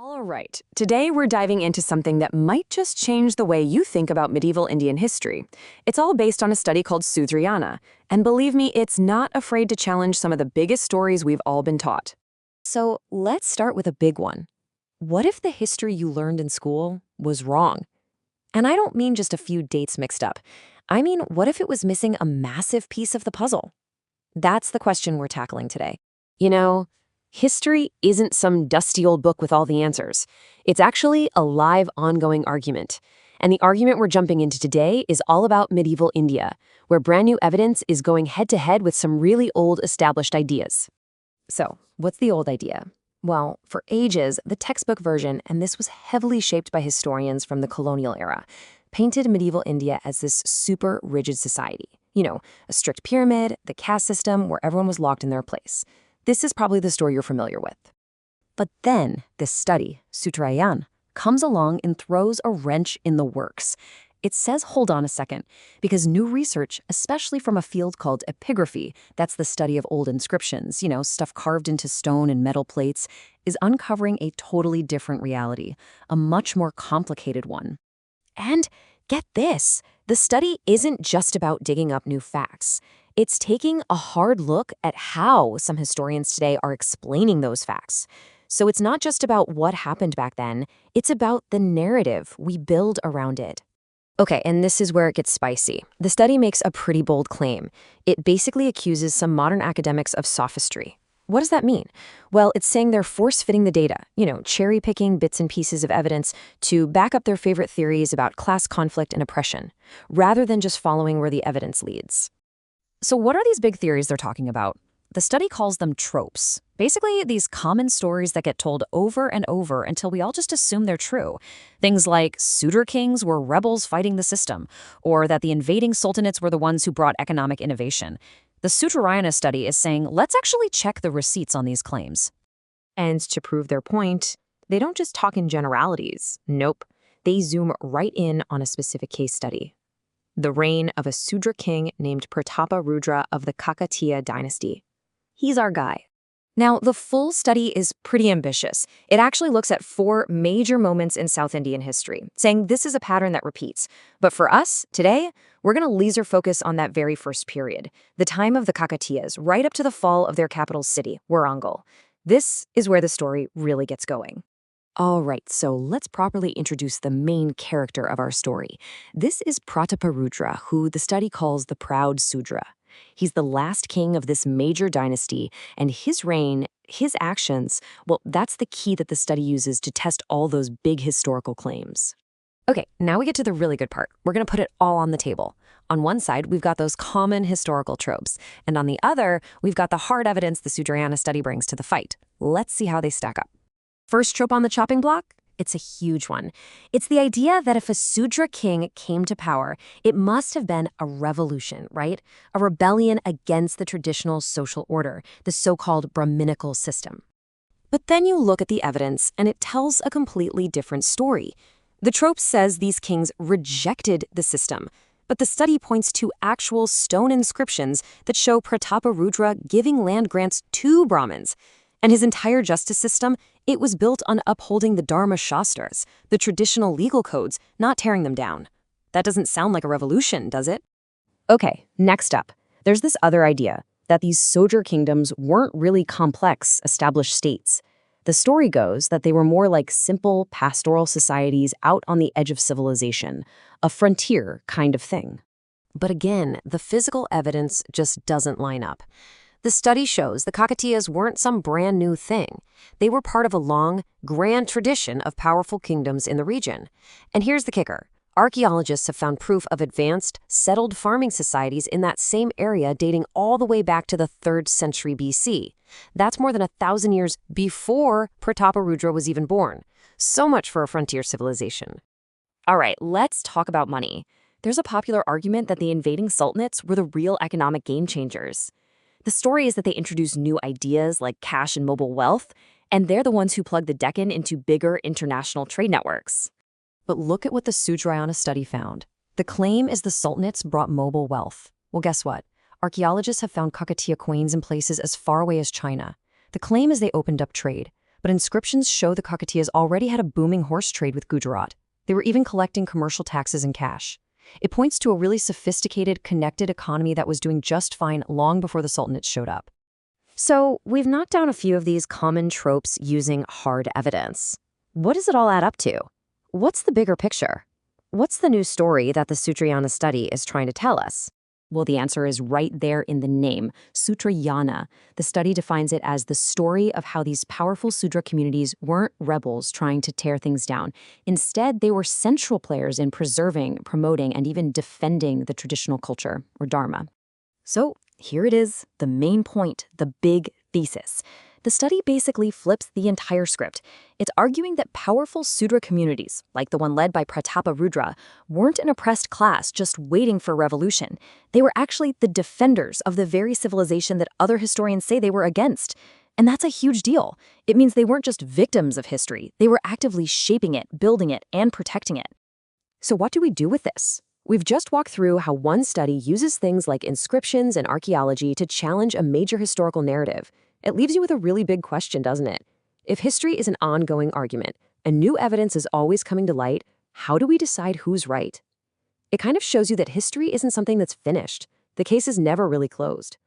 All right, today we're diving into something that might just change the way you think about medieval Indian history. It's all based on a study called Śūdrāyaṇa, and believe me, it's not afraid to challenge some of the biggest stories we've all been taught. So let's start with a big one. What if the history you learned in school was wrong? And I don't mean just a few dates mixed up. I mean, what if it was missing a massive piece of the puzzle? That's the question we're tackling today. You know, history isn't some dusty old book with all the answers. It's actually a live, ongoing argument. And the argument we're jumping into today is all about medieval India, where brand new evidence is going head-to-head with some really old established ideas. So, what's the old idea? Well, for ages, the textbook version, and this was heavily shaped by historians from the Colonial era, painted medieval India as this super rigid society. You know, a strict pyramid, the caste system where everyone was locked in their place. This is probably the story you're familiar with. But then this study, Śūdrāyaṇa, comes along and throws a wrench in the works. It says, hold on a second, because new research, especially from a field called epigraphy, that's the study of old inscriptions, stuff carved into stone and metal plates, is uncovering a totally different reality, a much more complicated one. And get this, the study isn't just about digging up new facts. It's taking a hard look at how some historians today are explaining those facts. So it's not just about what happened back then, it's about the narrative we build around it. Okay, and this is where it gets spicy. The study makes a pretty bold claim. It basically accuses some modern academics of sophistry. What does that mean? Well, it's saying they're force-fitting the data, cherry-picking bits and pieces of evidence to back up their favorite theories about class conflict and oppression, rather than just following where the evidence leads. So what are these big theories they're talking about? The study calls them tropes. Basically, these common stories that get told over and over until we all just assume they're true. Things like Sudra kings were rebels fighting the system, or that the invading sultanates were the ones who brought economic innovation. The Śūdrāyaṇa study is saying, let's actually check the receipts on these claims. And to prove their point, they don't just talk in generalities. Nope. They zoom right in on a specific case study. The reign of a Sudra king named Prataparudra of the Kakatiya dynasty. He's our guy. Now, the full study is pretty ambitious. It actually looks at 4 major moments in South Indian history, saying this is a pattern that repeats. But for us, today, we're going to laser focus on that very first period, the time of the Kakatiyas, right up to the fall of their capital city, Warangal. This is where the story really gets going. All right, so let's properly introduce the main character of our story. This is Prataparudra, who the study calls the proud Sudra. He's the last king of this major dynasty, and his reign, his actions, well, that's the key that the study uses to test all those big historical claims. Okay, now we get to the really good part. We're going to put it all on the table. On one side, we've got those common historical tropes, and on the other, we've got the hard evidence the Śūdrāyaṇa study brings to the fight. Let's see how they stack up. First trope on the chopping block? It's a huge one. It's the idea that if a Sudra king came to power, it must have been a revolution, right? A rebellion against the traditional social order, the so-called Brahminical system. But then you look at the evidence, and it tells a completely different story. The trope says these kings rejected the system, but the study points to actual stone inscriptions that show Prataparudra giving land grants to Brahmins. And his entire justice system, it was built on upholding the dharma shastras, the traditional legal codes, not tearing them down. That doesn't sound like a revolution, does it? Okay, next up, there's this other idea, that these Sudra kingdoms weren't really complex, established states. The story goes that they were more like simple pastoral societies out on the edge of civilization, a frontier kind of thing. But again, the physical evidence just doesn't line up. The study shows the Kakatiyas weren't some brand new thing. They were part of a long, grand tradition of powerful kingdoms in the region. And here's the kicker. Archaeologists have found proof of advanced, settled farming societies in that same area dating all the way back to the 3rd century BC. That's more than 1,000 years before Prataparudra was even born. So much for a frontier civilization. All right, let's talk about money. There's a popular argument that the invading sultanates were the real economic game changers. The story is that they introduced new ideas like cash and mobile wealth, and they're the ones who plugged the Deccan into bigger international trade networks. But look at what the Śūdrāyaṇa study found. The claim is the sultanates brought mobile wealth. Well, guess what? Archaeologists have found Kakatiya coins in places as far away as China. The claim is they opened up trade. but inscriptions show the Kakatiyas already had a booming horse trade with Gujarat. They were even collecting commercial taxes in cash. It points to a really sophisticated, connected economy that was doing just fine long before the Sultanates showed up. So, we've knocked down a few of these common tropes using hard evidence. What does it all add up to? What's the bigger picture? What's the new story that the Śūdrāyaṇa study is trying to tell us? Well, the answer is right there in the name, Śūdrāyaṇa. The study defines it as the story of how these powerful Sudra communities weren't rebels trying to tear things down. Instead, they were central players in preserving, promoting, and even defending the traditional culture, or dharma. So here it is, the main point, the big thesis. The study basically flips the entire script. It's arguing that powerful Sudra communities, like the one led by Prataparudra, weren't an oppressed class just waiting for revolution. They were actually the defenders of the very civilization that other historians say they were against. And that's a huge deal. It means they weren't just victims of history. They were actively shaping it, building it, and protecting it. So what do we do with this? We've just walked through how one study uses things like inscriptions and archaeology to challenge a major historical narrative. It leaves you with a really big question, doesn't it? If history is an ongoing argument, and new evidence is always coming to light, how do we decide who's right? It kind of shows you that history isn't something that's finished. The case is never really closed.